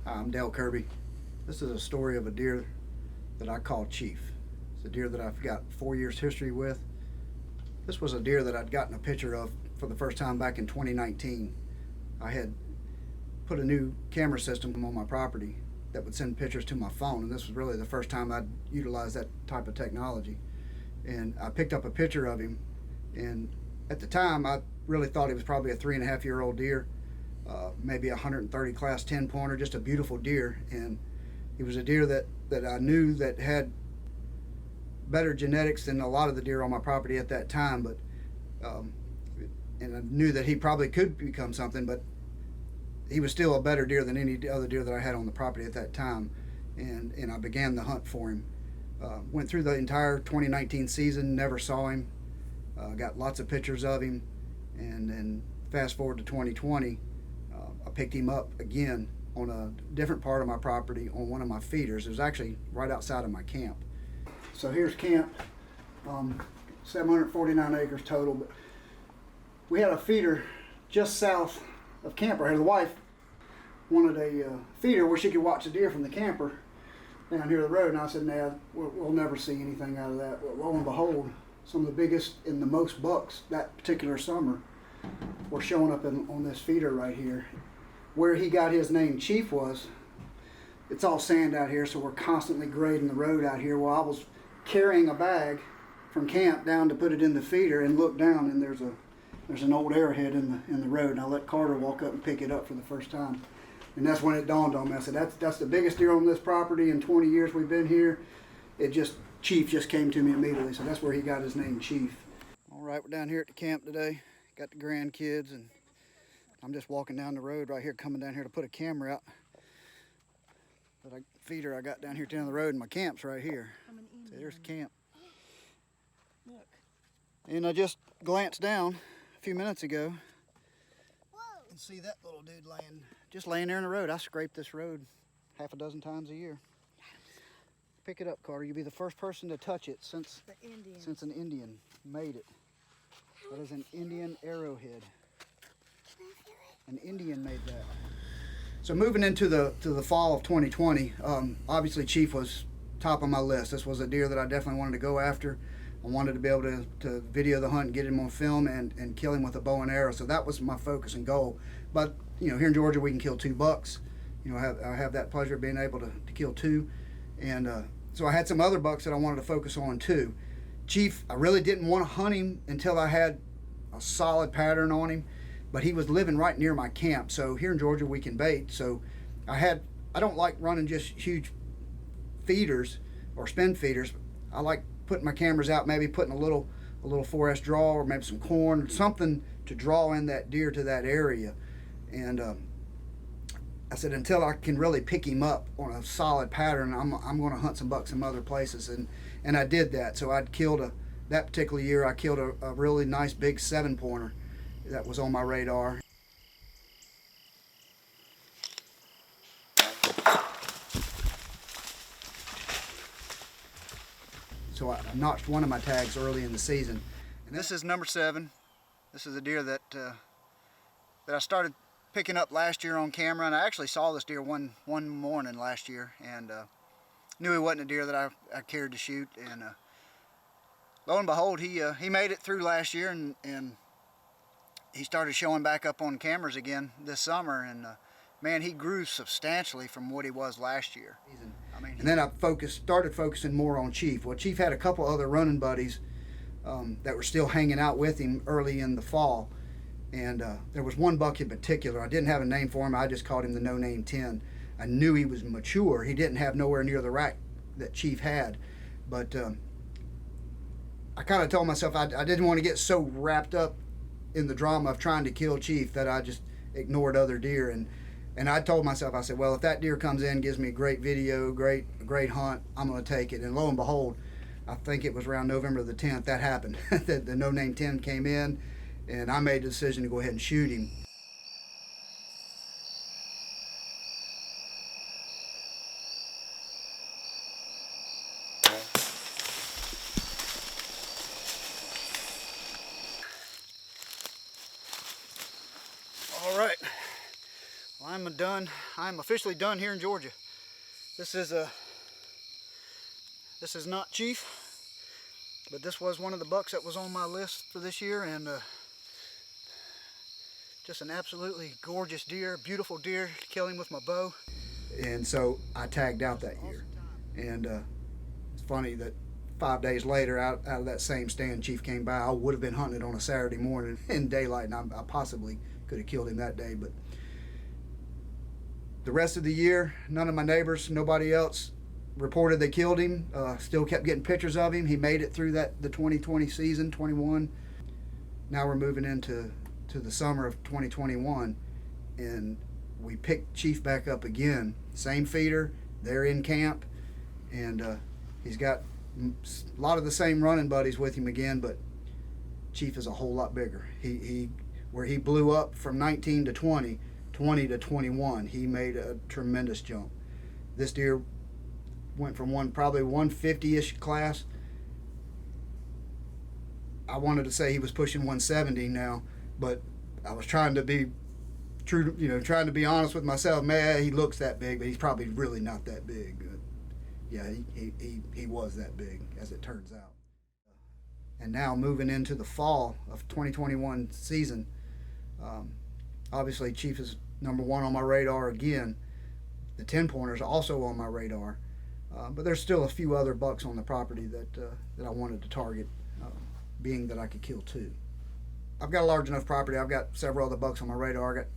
Hi, I'm Dell Kirby. This is a story of a deer that I call Chief. It's a deer that I've got 4 years history with. This was a deer that I'd gotten a picture of for the first time back in 2019. I had put a new camera system on my property that would send pictures to my phone, and this was really the first time I'd utilized that type of technology. And I picked up a picture of him, and at the time I really thought he was probably a 3.5-year-old deer. Maybe a 130 class 10 pointer, just a beautiful deer. And he was a deer that I knew that had better genetics than a lot of the deer on my property at that time, but and I knew that he probably could become something, but he was still a better deer than any other deer that I had on the property at that time. And I began the hunt for him. Went through the entire 2019 season, never saw him. Got lots of pictures of him, and then fast forward to 2020. I picked him up again on a different part of my property on one of my feeders. It was actually right outside of my camp. So here's camp, 749 acres total. But we had a feeder just south of camp right here. The wife wanted a feeder where she could watch the deer from the camper down here the road, and I said, nah, we'll never see anything out of that. But lo and behold, some of the biggest and the most bucks that particular summer were showing up on this feeder right here. Where he got his name Chief was, it's all sand out here, so we're constantly grading the road out here. Well, I was carrying a bag from camp down to put it in the feeder and look down, and there's an old arrowhead in the road, and I let Carter walk up and pick it up for the first time. And that's when it dawned on me. I said, that's the biggest deer on this property in 20 years we've been here. Chief just came to me immediately, so that's where he got his name, Chief. All right, we're down here at the camp today. Got the grandkids, and I'm just walking down the road right here, coming down here to put a camera out. Feeder I got down here at the end of the road, and my camp's right here. So there's the camp. Look. And I just glanced down a few minutes ago. Whoa. And see that little dude laying there in the road. I scrape this road half a dozen times a year. Pick it up, Carter. You'll be the first person to touch it since an Indian made it. That is an Indian arrowhead. An Indian made that. So moving into the fall of 2020, obviously Chief was top of my list. This was a deer that I definitely wanted to go after. I wanted to be able to video the hunt and get him on film and kill him with a bow and arrow. So that was my focus and goal. But here in Georgia we can kill 2 bucks. I have that pleasure of being able to kill 2. And so I had some other bucks that I wanted to focus on too. Chief, I really didn't want to hunt him until I had a solid pattern on him, but he was living right near my camp. So here in Georgia we can bait. So I don't like running just huge feeders or spin feeders. I like putting my cameras out, maybe putting a little 4S draw or maybe some corn or something to draw in that deer to that area. And I said, until I can really pick him up on a solid pattern, I'm going to hunt some bucks some other places, and I did that. So that particular year I killed a really nice big 7-pointer that was on my radar. So I notched one of my tags early in the season. And this is number 7. This is a deer that I started picking up last year on camera, and I actually saw this deer one morning last year, and knew he wasn't a deer that I cared to shoot. And lo and behold, he made it through last year, and he started showing back up on cameras again this summer, and man, he grew substantially from what he was last year. And then I started focusing more on Chief. Well, Chief had a couple other running buddies that were still hanging out with him early in the fall. And there was one buck in particular. I didn't have a name for him. I just called him the No Name 10. I knew he was mature. He didn't have nowhere near the rack that Chief had. But I kind of told myself I didn't want to get so wrapped up in the drama of trying to kill Chief that I just ignored other deer. And I told myself, I said, well, if that deer comes in, gives me a great video, great hunt, I'm going to take it. And lo and behold, I think it was around November the 10th that happened. The No Name 10 came in, and I made the decision to go ahead and shoot him. All right, I'm done. I'm officially done here in Georgia. This is not Chief, but this was one of the bucks that was on my list for this year, and just an absolutely gorgeous deer, beautiful deer. Kill him with my bow. And so I tagged out that year. And it's funny that 5 days later, out of that same stand, Chief came by. I would have been hunting it on a Saturday morning in daylight, and I possibly could have killed him that day. But the rest of the year, none of my neighbors, nobody else reported they killed him. Still kept getting pictures of him. He made it through the 2020 season, 21. Now we're moving into the summer of 2021, and we picked Chief back up again. Same feeder, they're in camp, and he's got a lot of the same running buddies with him again, but Chief is a whole lot bigger. Where he blew up from 19 to 20, 20 to 21, he made a tremendous jump. This deer went from probably 150-ish class. I wanted to say he was pushing 170 now, but I was trying to be true, trying to be honest with myself. Man, he looks that big, but he's probably really not that big. Yeah, he was that big, as it turns out. And now moving into the fall of 2021 season, obviously Chief is number one on my radar again. The 10-pointers are also on my radar, but there's still a few other bucks on the property that I wanted to target, being that I could kill 2. I've got a large enough property. I've got several other bucks on my radar.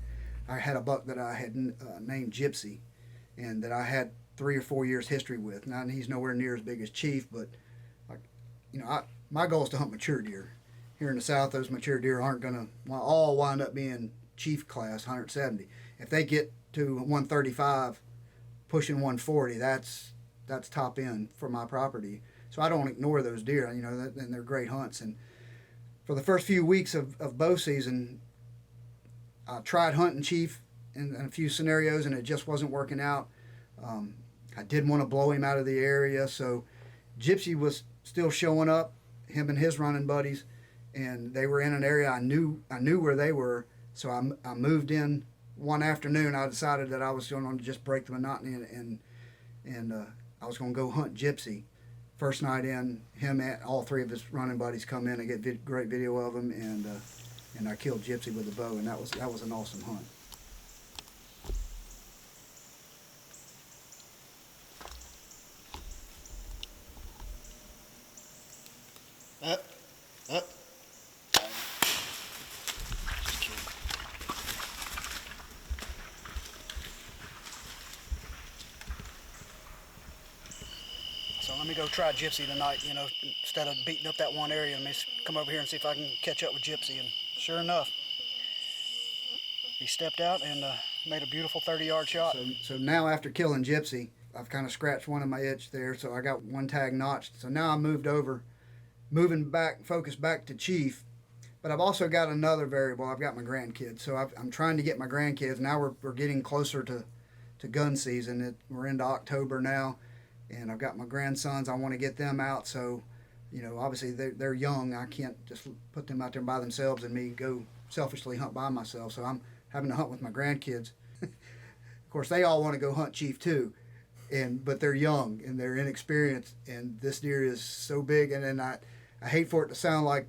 I had a buck that I had named Gypsy, and that I had 3 or 4 years history with. Now he's nowhere near as big as Chief, but my goal is to hunt mature deer. Here in the South, those mature deer aren't going to all wind up being Chief class 170. If they get to 135, pushing 140, that's top end for my property. So I don't ignore those deer. And they're great hunts. And for the first few weeks of bow season, I tried hunting Chief in a few scenarios, and it just wasn't working out. I didn't want to blow him out of the area, so Gypsy was still showing up, him and his running buddies, and they were in an area I knew where they were. So I moved in one afternoon. I decided that I was going to just break the monotony, and I was going to go hunt Gypsy. First night in, him and all 3 of his running buddies come in. I get great video of him, and I killed Gypsy with a bow, and that was an awesome hunt. Up. Just kidding. So let me go try Gypsy tonight, instead of beating up that one area. Let me come over here and see if I can catch up with Gypsy. And sure enough, he stepped out and made a beautiful 30-yard shot. So now after killing Gypsy, I've kind of scratched one of my itch there, so I got one tag notched. So now I moving back, focus back to Chief, but I've also got another variable. I've got my grandkids, so I'm trying to get my grandkids. Now we're getting closer to gun season. We're into October now, and I've got my grandsons. I want to get them out, so obviously they're young. I can't just put them out there by themselves and me go selfishly hunt by myself. So I'm having to hunt with my grandkids. Of course, they all want to go hunt Chief too, but they're young and they're inexperienced, and this deer is so big, and I hate for it to sound like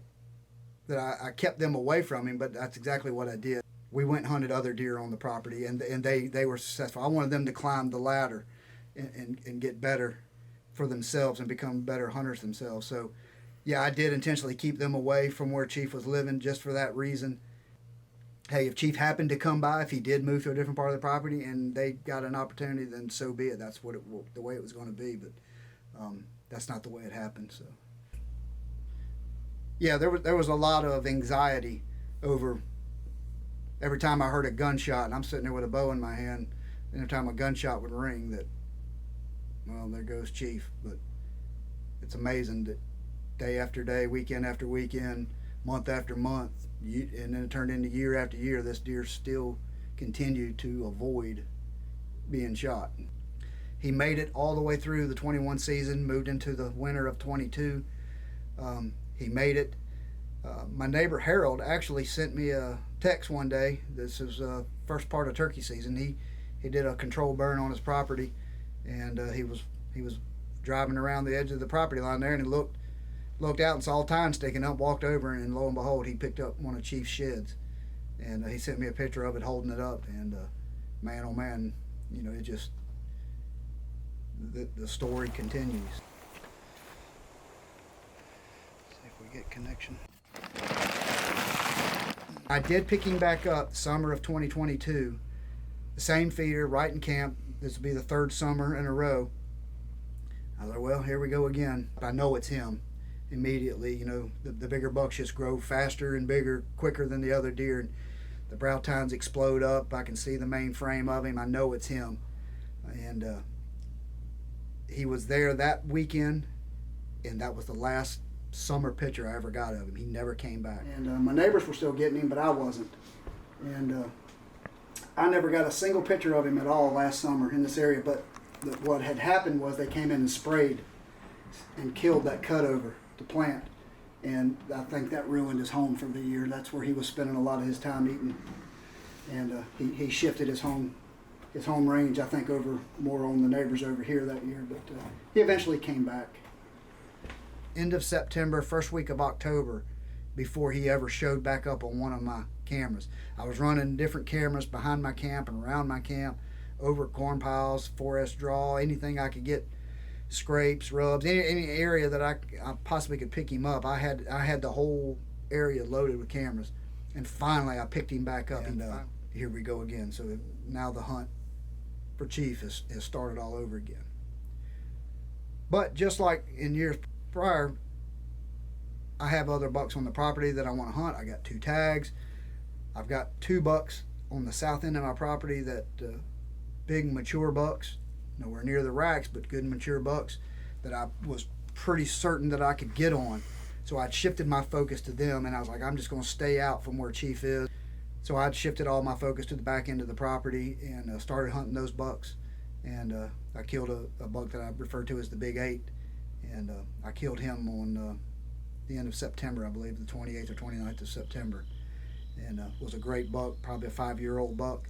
that I kept them away from him, but that's exactly what I did. We went and hunted other deer on the property, and they were successful. I wanted them to climb the ladder and get better for themselves and become better hunters themselves. So, yeah, I did intentionally keep them away from where Chief was living just for that reason. Hey, if Chief happened to come by, if he did move to a different part of the property and they got an opportunity, then so be it. That's the way it was going to be, but that's not the way it happened. So. Yeah, there was a lot of anxiety over every time I heard a gunshot, and I'm sitting there with a bow in my hand, and every time a gunshot would ring, that, well, there goes Chief. But it's amazing that day after day, weekend after weekend, month after month, and then it turned into year after year, this deer still continued to avoid being shot. He made it all the way through the 21 season, moved into the winter of 22. He made it. My neighbor Harold actually sent me a text one day. This is first part of turkey season. He did a control burn on his property, and he was driving around the edge of the property line there, and he looked out and saw a tine sticking up, walked over, and lo and behold, he picked up one of Chief's sheds, and he sent me a picture of it holding it up, and man, oh man, you know, it just, the story continues. See if we get connection. I did pick him back up summer of 2022, the same feeder, right in camp. This will be the third summer in a row. I thought, well, here we go again. I know it's him immediately. You know, the bigger bucks just grow faster and bigger, quicker than the other deer. And the brow tines explode up. I can see the main frame of him. I know it's him. And he was there that weekend, and that was the last summer picture I ever got of him. He never came back. And my neighbors were still getting him, but I wasn't. And I never got a single picture of him at all last summer in this area. But what had happened was they came in and sprayed and killed that cutover to plant, and I think that ruined his home for the year. That's where he was spending a lot of his time eating, and he shifted his home range, I think, over more on the neighbors over here that year. But he eventually came back. End of September, first week of October, before he ever showed back up on one of my cameras. I was running different cameras behind my camp and around my camp, over corn piles, forest draw, anything I could get, scrapes, rubs, any area that I possibly could pick him up. I had the whole area loaded with cameras, and finally I picked him back up, and here we go again. So now the hunt for Chief has started all over again. But just like in years prior, I have other bucks on the property that I want to hunt. I got 2 tags. I've got 2 bucks on the south end of my property that big mature bucks, nowhere near the racks, but good mature bucks that I was pretty certain that I could get on. So I'd shifted my focus to them, and I was like, I'm just going to stay out from where Chief is. So I'd shifted all my focus to the back end of the property and started hunting those bucks. And I killed a buck that I refer to as the Big 8, and I killed him on the end of September, I believe, the 28th or 29th of September. And was a great buck, probably a 5-year-old buck.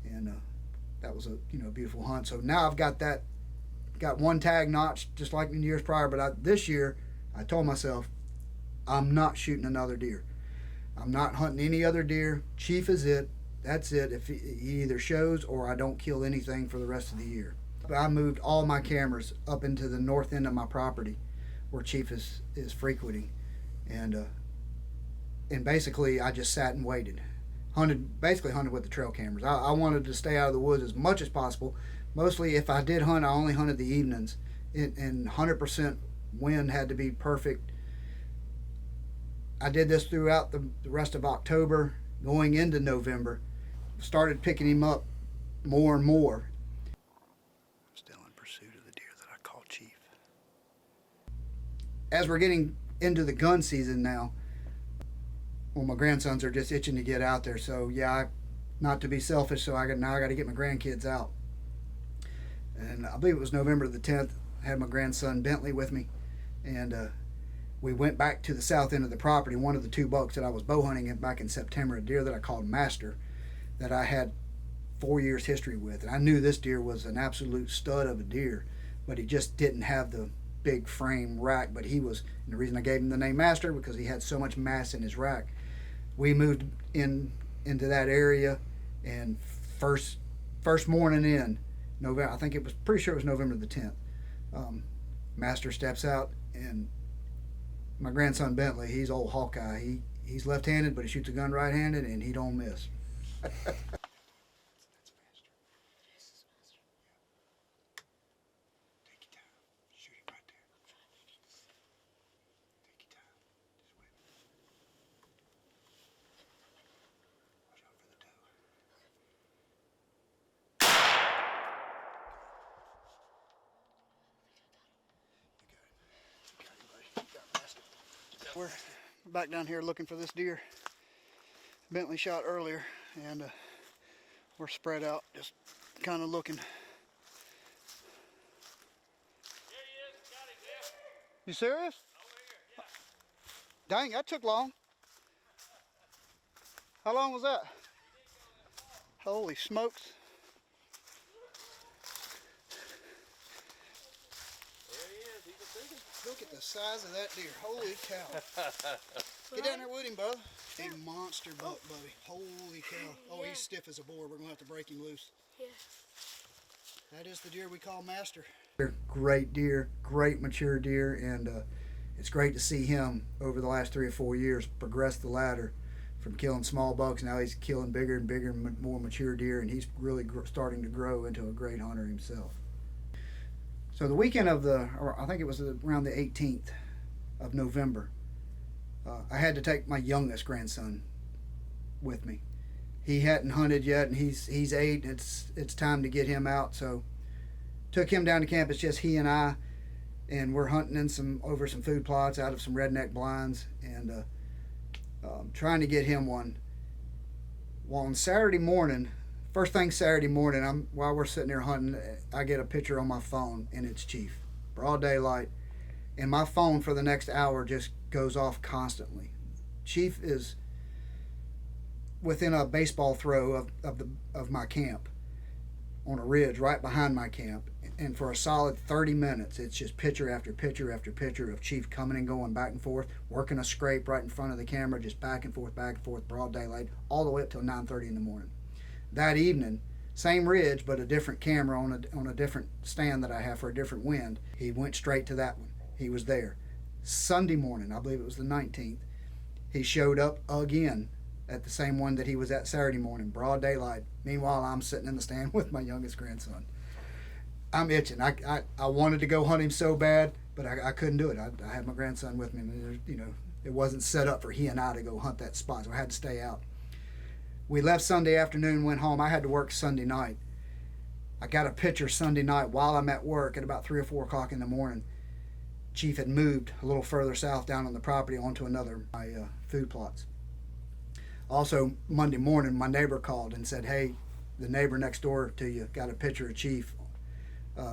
And that was a beautiful hunt. So now I've got 1 tag notched just like in years prior. But this year I told myself I'm not shooting another deer. I'm not hunting any other deer. Chief is it. That's it. If he either shows or I don't kill anything for the rest of the year. But I moved all my cameras up into the north end of my property where Chief is frequenting, and basically I just sat and waited. Basically hunted with the trail cameras. I wanted to stay out of the woods as much as possible. Mostly, if I did hunt, I only hunted the evenings, and 100% wind had to be perfect. I did this throughout the rest of October, going into November. Started picking him up more and more. Still in pursuit of the deer that I call Chief. As we're getting into the gun season now, well, my grandsons are just itching to get out there. So yeah, not to be selfish, so I got to get my grandkids out. And I believe it was November the 10th. I had my grandson Bentley with me, and we went back to the south end of the property. One of the 2 bucks that I was bow hunting back in September, a deer that I called Master, that I had 4 years history with. And I knew this deer was an absolute stud of a deer, but he just didn't have the big frame rack. But he was, and the reason I gave him the name Master, because he had so much mass in his rack. We moved into that area, and first morning in November, I think it was pretty sure it was November the 10th. Master steps out, and my grandson Bentley, he's old Hawkeye. He's left-handed, but he shoots a gun right-handed, and he don't miss. We're back down here looking for this deer Bentley shot earlier, and We're spread out, just kind of looking. There he is. Got him, Dale. You serious? Over here, yeah. Dang, that took long. How long was that? Holy smokes. There he is. He's a big one. Look at the size of that deer. Holy cow. Get down there with him, brother. A monster buck, buddy. Holy cow. Oh, he's stiff as a board. We're going to have to break him loose. Yeah. That is the deer we call Master. Great deer, great mature deer, and it's great to see him over the last 3 or 4 years progress the ladder from killing small bucks. Now he's killing bigger and bigger, more mature deer, and he's really starting to grow into a great hunter himself. So the weekend of I think it was around the 18th of November, I had to take my youngest grandson with me. He hadn't hunted yet, and he's 8. It's time to get him out. So took him down to camp. It's just he and I, and we're hunting in over some food plots out of some redneck blinds, and trying to get him one. Well, on Saturday morning, first thing Saturday morning, while we're sitting there hunting, I get a picture on my phone, and it's Chief, broad daylight, and my phone for the next hour just goes off constantly. Chief is within a baseball throw of my camp, on a ridge right behind my camp, and for a solid 30 minutes it's just picture after picture after picture of Chief coming and going back and forth, working a scrape right in front of the camera, just back and forth, broad daylight, all the way up till 9:30 in the morning. That evening, same ridge but a different camera on a different stand that I have for a different wind, he went straight to that one. He was there. Sunday morning, I believe it was the 19th, he showed up again at the same one that he was at Saturday morning, broad daylight. Meanwhile, I'm sitting in the stand with my youngest grandson. I'm itching. I wanted to go hunt him so bad, but I couldn't do it. I had my grandson with me, and it wasn't set up for he and I to go hunt that spot, so I had to stay out. We left Sunday afternoon, went home. I had to work Sunday night. I got a picture Sunday night while I'm at work at about 3 or 4 o'clock in the morning. Chief had moved a little further south down on the property onto another of my food plots. Also, Monday morning, my neighbor called and said, hey, the neighbor next door to you got a picture of Chief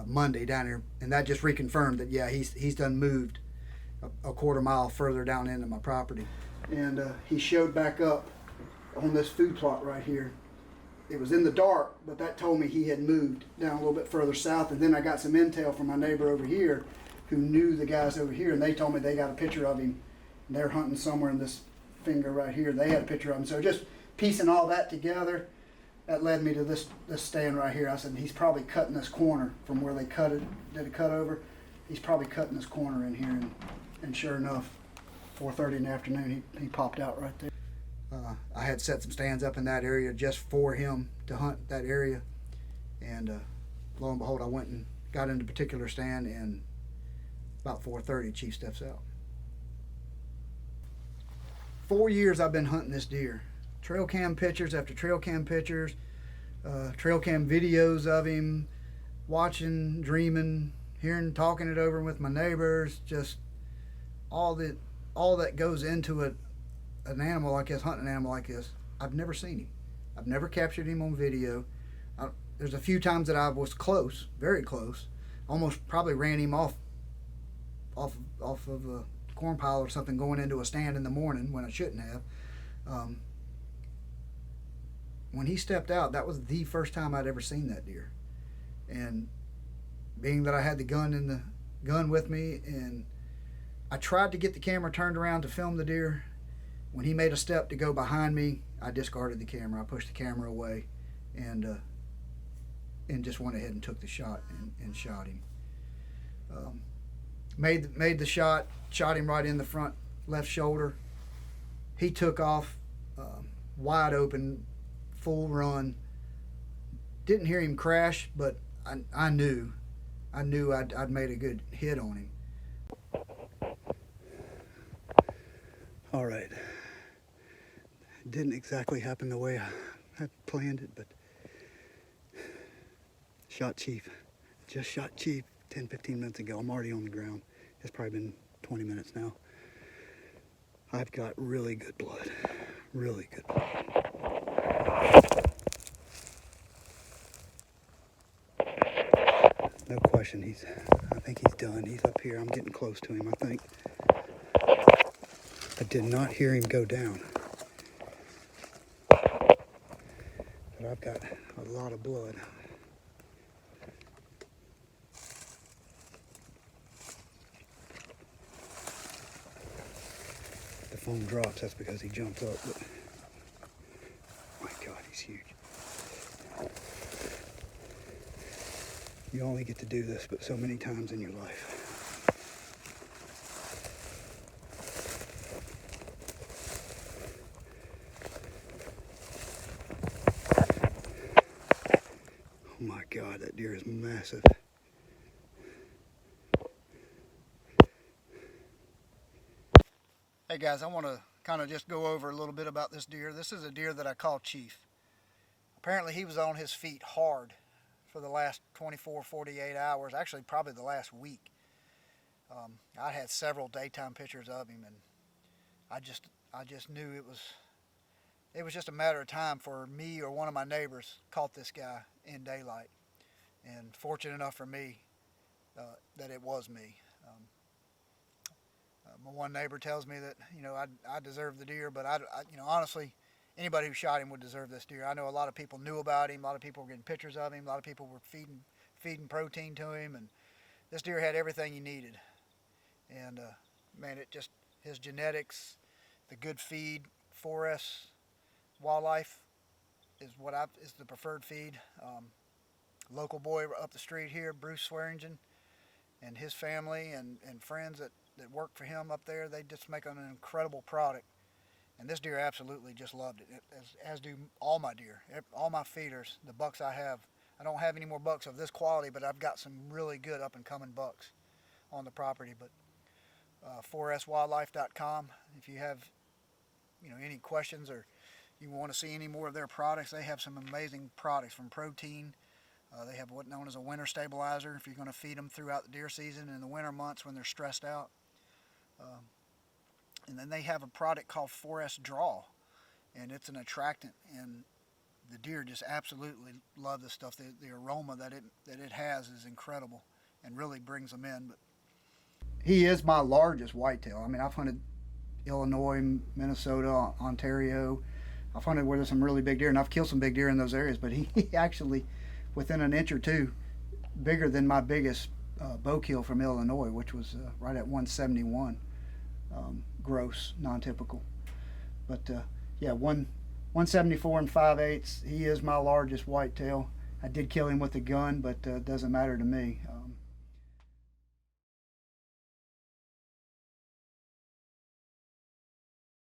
Monday down here. And that just reconfirmed that, yeah, he's done moved a quarter mile further down into my property. And he showed back up on this food plot right here. It was in the dark, but that told me he had moved down a little bit further south. And then I got some intel from my neighbor over here who knew the guys over here, and they told me they got a picture of him. And they're hunting somewhere in this finger right here. They had a picture of him. So just piecing all that together, that led me to this stand right here. I said, he's probably cutting this corner from where they did a cut over. He's probably cutting this corner in here. And sure enough, 4:30 in the afternoon, he popped out right there. I had set some stands up in that area just for him to hunt that area. And lo and behold, I went and got into a particular stand, and about 4:30, Chief steps out. 4 years I've been hunting this deer. Trail cam pictures after trail cam pictures, trail cam videos of him, watching, dreaming, hearing, talking it over with my neighbors, just all that goes into an animal like this, hunting an animal like this. I've never seen him. I've never captured him on video. There's a few times that I was close, very close, almost probably ran him off of a corn pile or something going into a stand in the morning when I shouldn't have. When he stepped out, that was the first time I'd ever seen that deer. And being that I had the gun with me, and I tried to get the camera turned around to film the deer. When he made a step to go behind me, I discarded the camera. I pushed the camera away, and just went ahead and took the shot and shot him. Made the shot him right in the front left shoulder. He took off, wide open, full run. Didn't hear him crash, but I knew I'd made a good hit on him. All right. It didn't exactly happen the way I had planned it, but shot Chief. Just shot Chief 10-15 minutes ago. I'm already on the ground. It's probably been 20 minutes now. I've got really good blood. Really good blood. No question, I think he's done. He's up here. I'm getting close to him, I think. I did not hear him go down. But I've got a lot of blood. The phone drops, that's because he jumped up. But my God, he's huge. You only get to do this but so many times in your life. Oh my God, that deer is massive. Hey guys, I want to kind of just go over a little bit about this deer. This is a deer that I call Chief. Apparently he was on his feet hard for the last 24, 48 hours, actually probably the last week. I had several daytime pictures of him, and I just knew it was just a matter of time for me or one of my neighbors caught this guy in daylight. And fortunate enough for me that it was me. My one neighbor tells me that, you know, I deserve the deer, but you know, honestly, anybody who shot him would deserve this deer. I know a lot of people knew about him. A lot of people were getting pictures of him. A lot of people were feeding protein to him, and this deer had everything he needed. And man, his genetics, the good feed, 4S Wildlife is is the preferred feed. Local boy up the street here, Bruce Swearingen, and his family and friends that work for him up there, they just make an incredible product. And this deer absolutely just loved it, as do all my deer, all my feeders, the bucks I have. I don't have any more bucks of this quality, but I've got some really good up-and-coming bucks on the property. But 4swildlife.com, if you have, you know, any questions or you want to see any more of their products, they have some amazing products from protein. They have what's known as a winter stabilizer if you're going to feed them throughout the deer season in the winter months when they're stressed out. And then they have a product called 4S Draw, and it's an attractant, and the deer just absolutely love this stuff. The aroma that it has is incredible and really brings them in. But he is my largest whitetail. I mean, I've hunted Illinois, Minnesota, Ontario. I've hunted where there's some really big deer, and I've killed some big deer in those areas, but he actually, within an inch or two, bigger than my biggest bow kill from Illinois, which was right at 171 gross, non-typical. But yeah, 174 and 5/8. He is my largest whitetail. I did kill him with a gun, but it doesn't matter to me.